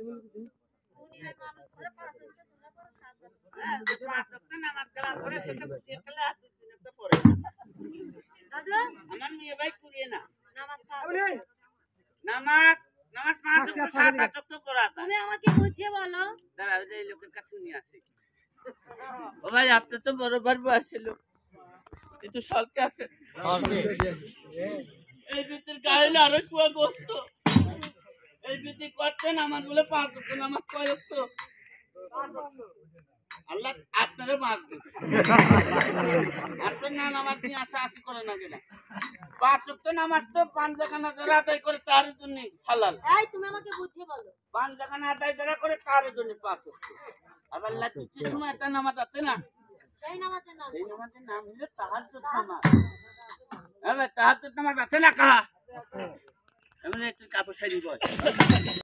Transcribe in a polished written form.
আমার মেয়ে ভাই কুড়িয়ে না নামাজ নামাজ 5 ওয়াক্ত 7 8 ওয়াক্ত পড়াতা তুমি আমাকে বুঝিয়ে বলো। দাঁড়াও এই লোকের কাছে নিয়ে আসি। ও ভাই আপনি তো বরাবর বয়সের লোক কিন্তু সলকে আছে এই ভিতর গায়ে না আরো কুয়া গোস্ত এই ভিতর করতেন আমার বলে 5 ওয়াক্ত নামাজ কয় ওয়াক্ত আল্লাহ আপনারে মাফ দেবে আপনার না নামাজ নিয়ে আসা আসি করে না কেনা 5 ওয়াক্ত নামাজ তো 5 জাকানা যারা আদায় করে তার জন্য হালাল। এই তুমি আমাকে বুঝিয়ে বলো। 5 জাকানা আদায় যারা করে তার জন্য 5 ওয়াক্ত। আবার লাতি সময় একটা নামাজ আছে না সেই নামাজের নাম হলো তাহাজ্জুদ নামাজ। আরে তাহাজ্জুদ নামাজ আছে না কাহা? আমরা একটু কাপড় শাড়ি বল